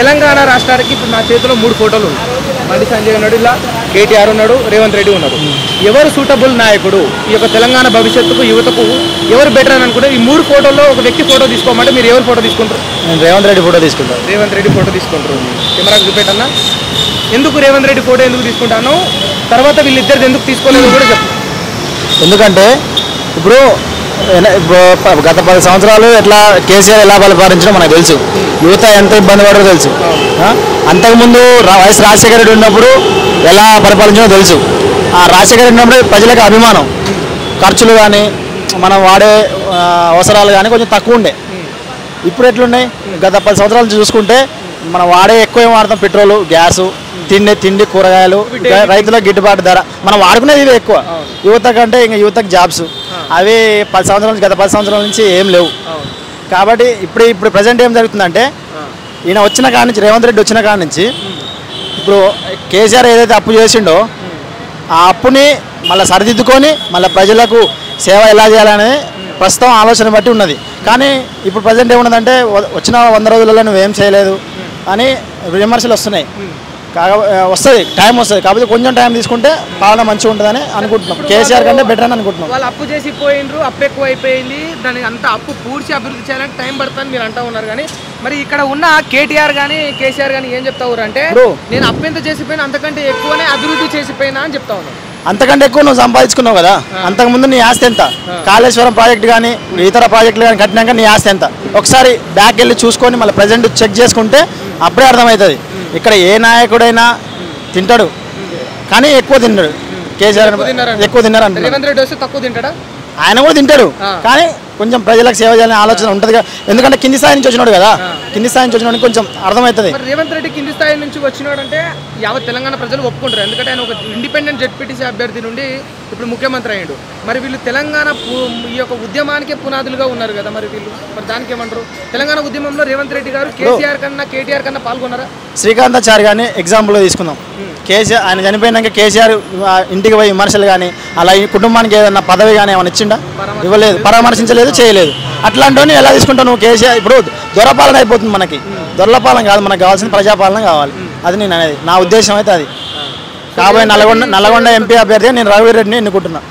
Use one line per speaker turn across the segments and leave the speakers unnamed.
తెలంగాణ రాష్ట్రానికి ఇప్పుడు నా చేతిలో 3 ఫోటోలు ఉన్నాయి. బండి సంజయ్ ఉన్నాడు, ఇలా కేటీఆర్ ఉన్నాడు, రేవంత్ రెడ్డి ఉన్నాడు. ఎవరు సూటబుల్ నాయకుడు ఈ యొక్క తెలంగాణ భవిష్యత్తుకు యువతకు ఎవరు బెటర్ అని అనుకుంటే ఈ 3 ఫోటోల్లో ఒక వ్యక్తి ఫోటో తీసుకోమంటే మీరు ఎవరు ఫోటో తీసుకుంటారు?
నేను రేవంత్ రెడ్డి ఫోటో తీసుకుంటాను.
రేవంత్ రెడ్డి ఫోటో తీసుకుంటారు. కెమెరాకి చూపెట్టన్నా. ఎందుకు రేవంత్ రెడ్డి ఫోటో ఎందుకు తీసుకుంటాను, తర్వాత వీళ్ళిద్దరిది ఎందుకు తీసుకోలేదు కూడా చెప్పు.
ఎందుకంటే ఇప్పుడు గత 10 సంవత్సరాలు ఎట్లా కేసీఆర్ ఎలా పరిపాలించడం మనకు తెలుసు. యువత ఎంత ఇబ్బంది పడదో తెలుసు. అంతకుముందు వైఎస్ రాజశేఖర రెడ్డి ఉన్నప్పుడు ఎలా పరిపాలించడో తెలుసు. ఆ రాజశేఖర రెడ్డి ఉన్నప్పుడు ప్రజలకు అభిమానం, ఖర్చులు కానీ మనం వాడే అవసరాలు కానీ కొంచెం తక్కువ ఉండే. ఇప్పుడు ఎట్లున్నాయి? గత 10 సంవత్సరాల నుంచి చూసుకుంటే మనం వాడే ఎక్కువ ఏం వాడతాం, పెట్రోలు, గ్యాసు, తిండి, కూరగాయలు, రైతులకు గిట్టుబాటు ధర, మనం వాడుకునేది ఇవే ఎక్కువ. యువత కంటే ఇంకా యువతకు జాబ్స్ అవి 10 సంవత్సరాల నుంచి, గత 10 సంవత్సరాల నుంచి ఏం లేవు. కాబట్టి ఇప్పుడు ప్రజెంట్ ఏం జరుగుతుందంటే ఈయన వచ్చిన కాడ నుంచి, రేవంత్ రెడ్డి వచ్చిన కాడ నుంచి ఇప్పుడు కేసీఆర్ ఏదైతే అప్పు చేసిండో ఆ అప్పుని మళ్ళీ సరిదిద్దుకొని మళ్ళీ ప్రజలకు సేవ ఎలా చేయాలనే ప్రస్తుతం ఆలోచన బట్టి ఉన్నది. కానీ ఇప్పుడు ప్రజెంట్ ఏమున్నదంటే వచ్చిన 100 రోజులలో నువ్వేం చేయలేదు అని విమర్శలు వస్తున్నాయి. వస్తుంది, టైం వస్తుంది. కాకపోతే కొంచెం టైం తీసుకుంటే పాలన మంచిగా ఉంటుందని అనుకుంటున్నాం. కేసీఆర్ కంటే బెటర్ అని అనుకుంటున్నాం.
వాళ్ళు అప్పు చేసి పోయినరు, అప్పు ఎక్కువ అయిపోయింది, దానికి అంత అప్పు పూడ్చి అభివృద్ధి చేయాలంటే టైం పడుతుందని మీరు అంటూ ఉన్నారు. కానీ మరి ఇక్కడ ఉన్న కేటీఆర్ కానీ కేసీఆర్ కానీ ఏం చెప్తా ఉన్నారు అంటే నేను అప్పు ఎంత చేసిపోయినా అంతకంటే ఎక్కువనే అభివృద్ధి చేసిపోయినా అని చెప్తా ఉన్నారు.
అంతకంటే ఎక్కువ నువ్వు సంపాదించుకున్నావు కదా. అంతకుముందు నీ ఆస్తి ఎంత? కాళేశ్వరం ప్రాజెక్ట్ కానీ ఇతర ప్రాజెక్టులు కానీ కట్టినాక నీ ఆస్తి ఎంత? ఒకసారి బ్యాక్ వెళ్ళి చూసుకొని మళ్ళీ ప్రజెంట్ చెక్ చేసుకుంటే అప్పుడే అర్థమవుతుంది. ఇక్కడ ఏ నాయకుడైనా తింటాడు కానీ ఎక్కువ తింటాడు. కేసీఆర్ ఎక్కువ తిన్నారు అంటే
రేవంత్ రెడ్డి వస్తే తక్కువ తింటాడా?
ఆయన కూడా తింటాడు కానీ కొంచెం ప్రజలకు సేవ చేయాలనే ఆలోచన ఉంటుంది. ఎందుకంటే కింది స్థాయి నుంచి వచ్చినాడు కదా. కింది స్థాయి నుంచి వచ్చినోడికి కొంచెం అర్థమవుతుంది.
రేవంత్ రెడ్డి కింది స్థాయి నుంచి వచ్చినాడు అంటే యావత్ తెలంగాణ ప్రజలు ఒప్పుకుంటారు. ఎందుకంటే ఆయన ఒక ఇండిపెండెంట్ జెడ్పీటీసీ అభ్యర్థి నుండి ఇప్పుడు ముఖ్యమంత్రి అయ్యాడు. మరి వీళ్ళు తెలంగాణ ఈ యొక్క ఉద్యమానికే పునాదులుగా ఉన్నారు కదా. మరి దానికి ఏమంటారు? తెలంగాణ ఉద్యమంలో రేవంత్ రెడ్డి గారు కేసీఆర్ కన్నా కేటీఆర్ కన్నా పాల్గొన్నారా?
శ్రీకాంతాచారి కానీ ఎగ్జాంపుల్గా తీసుకుందాం. కేసీఆర్ ఆయన చనిపోయినాక కేసీఆర్ ఇంటికి పోయి విమర్శలు కానీ అలా ఈ కుటుంబానికి ఏదన్నా పదవి కానీ ఏమైనా ఇచ్చిండా? ఇవ్వలేదు, పరామర్శించలేదు, చేయలేదు. అట్లాంటివన్నీ ఎలా తీసుకుంటావు నువ్వు? కేసీఆర్ ఇప్పుడు దొరపాలన అయిపోతుంది. మనకి దొరపాలన కాదు, మనకు కావాల్సిన ప్రజాపాలన కావాలి. అది నేను అనేది, నా ఉద్దేశం అయితే అది. కాబోయే నల్గొండ ఎంపీ అభ్యర్థిగా నేను రఘువీరెడ్డిని ఎన్నుకుంటున్నా.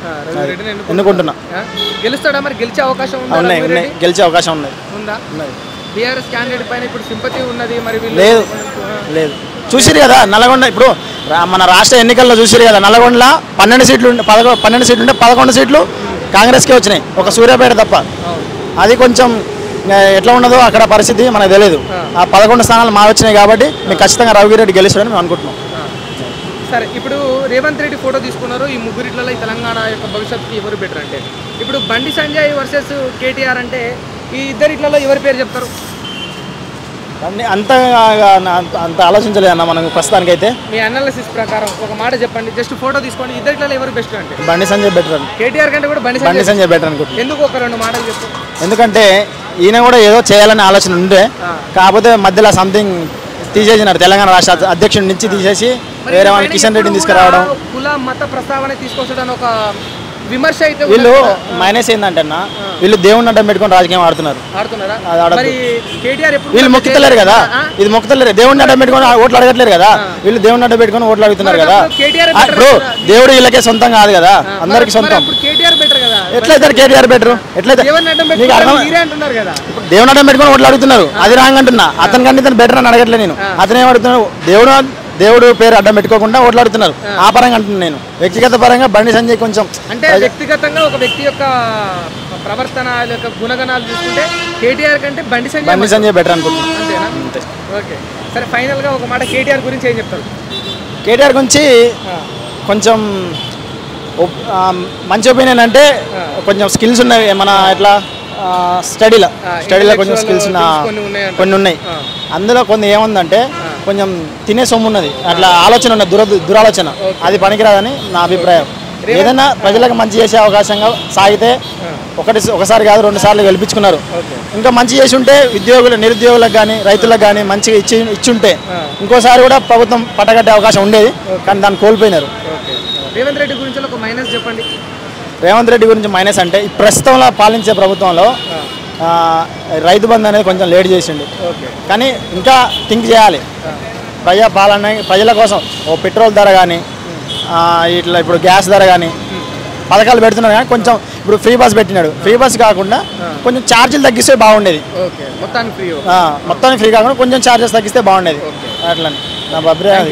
గెలుస్తాడా? మరి గెలిచే అవకాశం
ఉన్నాయి, గెలిచే అవకాశం ఉన్నది.
బీఆర్ఎస్ క్యాండిడేట్ పైన ఇప్పుడు సింపతి ఉన్నది. మరి
లేదు చూసిరు కదా నల్గొండ. ఇప్పుడు మన రాష్ట్ర ఎన్నికల్లో చూసిరు కదా, నల్గొండలో 12 సీట్లు ఉంటే 11 సీట్లు కాంగ్రెస్కే వచ్చినాయి, ఒక సూర్యాపేట తప్ప. అది కొంచెం ఎట్లా ఉన్నదో అక్కడ పరిస్థితి మనకు తెలియదు. ఆ 11 స్థానాలు మా వచ్చినాయి కాబట్టి మేము ఖచ్చితంగా రఘువీరెడ్డి గెలుస్తాడని మేము అనుకుంటున్నాం.
సరే, ఇప్పుడు రేవంత్ రెడ్డి ఫోటో తీసుకున్నారు. ఈ ముగ్గురిట్లలో ఈ తెలంగాణ యొక్క భవిష్యత్తుకి ఎవరు బెటర్ అంటే ఇప్పుడు బండి సంజయ్ వర్సెస్ కేటీఆర్ అంటే ఈ ఇద్దరిట్లలో ఎవరి పేరు చెప్తారు?
అంత ఆలోచించలేదు అన్న మనం ప్రస్తుతానికి అయితే.
మీ అనాలిసిస్ ప్రకారం ఒక మాట చెప్పండి, జస్ట్ ఫోటో తీసుకోండి. ఇద్దరిట్లలో ఎవరు బెస్ట్ అంటే?
బండి సంజయ్ బెటర్ అని.
కేటీఆర్ కంటే కూడా బండి
సంజయ్ బెటర్ అనుకుంటున్నాను.
ఎందుకు? ఒక 2 మాటలు చెప్తారు.
ఎందుకంటే ఈయన కూడా ఏదో చేయాలనే ఆలోచన ఉండే, కాకపోతే మధ్యలో సంథింగ్ తీసేసినారు. తెలంగాణ రాష్ట్ర అధ్యక్షుడి నుంచి తీసేసి వేరే వాళ్ళని కిషన్ రెడ్డిని తీసుకురావడం,
కుల మత ప్రస్తావన తీసుకొచ్చడం ఒక విమర్శ అయితే.
వీళ్ళు మైనస్ ఏంటంటే అన్న, వీళ్ళు దేవుడిని అడ్డం పెట్టుకొని రాజకీయం ఆడుతున్నారు. వీళ్ళు మొక్కుతలేరు కదా, ఇది మొక్కుతలేరు. దేవుడిని అడ్డం పెట్టుకొని ఓట్లు అడగట్లేరు కదా, వీళ్ళు దేవుడిని అడ్డం పెట్టుకొని ఓట్లు అడుగుతున్నారు కదా. ఇప్పుడు దేవుడు వీళ్ళకే సొంతం కాదు కదా, అందరికి సొంతం. ఎట్లయితే కేటీఆర్ బెటర్? ఎట్లయితే నీకు అర్థం? దేవుని అడ్డం పెట్టుకొని ఓట్లు అడుగుతున్నారు, అది రాంగ్ అంటున్నా. అతని కంటే ఇతను బెటర్ అని అడగట్లేదు నేను. అతను ఏమడుగుతున్నాడు? దేవుడు పేరు అడ్డం పెట్టుకోకుండా ఓట్లాడుతున్నారు. ఆ పరంగా అంటున్నాను నేను. వ్యక్తిగత పరంగా బండి సంజయ్ కొంచెం
అంటే వ్యక్తిగతంగా ఒక వ్యక్తి యొక్క ప్రవర్తన యొక్క గుణగణాలు చూసుకుంటే కేటీఆర్ కంటే బండి సంజయ్
బెటర్ అనుకుంటున్నాను.
అంతేనా? ఓకే, సరే. ఫైనల్గా ఒక మాట కేటీఆర్ గురించి ఏం చెప్తారు?
కేటీఆర్ గురించి కొంచెం మంచి ఒపీనియన్ అంటే కొంచెం స్కిల్స్ ఉన్నాయి. మన ఎట్లా స్టడీలో కొంచెం స్కిల్స్ కొన్ని ఉన్నాయి. అందులో కొన్ని ఏముందంటే కొంచెం తినే సొమ్ము ఉన్నది, అట్లా ఆలోచన ఉన్నది, దురాలోచన. అది పనికిరాదని నా అభిప్రాయం. ఏదైనా ప్రజలకు మంచి చేసే అవకాశంగా సాగితే ఒకసారి కాదు 2 సార్లు గెలిపించుకున్నారు. ఇంకా మంచి చేసి ఉంటే నిరుద్యోగులకు కానీ రైతులకు కానీ మంచిగా ఇచ్చుంటే ఇంకోసారి కూడా ప్రభుత్వం పట్టగట్టే అవకాశం ఉండేది. కానీ దాన్ని కోల్పోయినారు.
రేవంత్ రెడ్డి గురించి ఒక మైనస్ చెప్పండి.
రేవంత్ రెడ్డి గురించి మైనస్ అంటే ఈ ప్రస్తుతంలో పాలించే ప్రభుత్వంలో రైతు బంధు అనేది కొంచెం లేట్ చేసిండు. కానీ ఇంకా థింక్ చేయాలి. ప్రజల కోసం ఓ పెట్రోల్ ధర కానీ ఇట్లా ఇప్పుడు గ్యాస్ ధర కానీ పథకాలు పెడుతున్నారు. కానీ కొంచెం ఇప్పుడు ఫ్రీ బస్ పెట్టినాడు. ఫ్రీ బస్ కాకుండా కొంచెం ఛార్జీలు తగ్గిస్తే బాగుండేది. మొత్తానికి ఫ్రీ కాకుండా కొంచెం ఛార్జెస్ తగ్గిస్తే బాగుండేది. అట్లని నా అభిప్రాయం.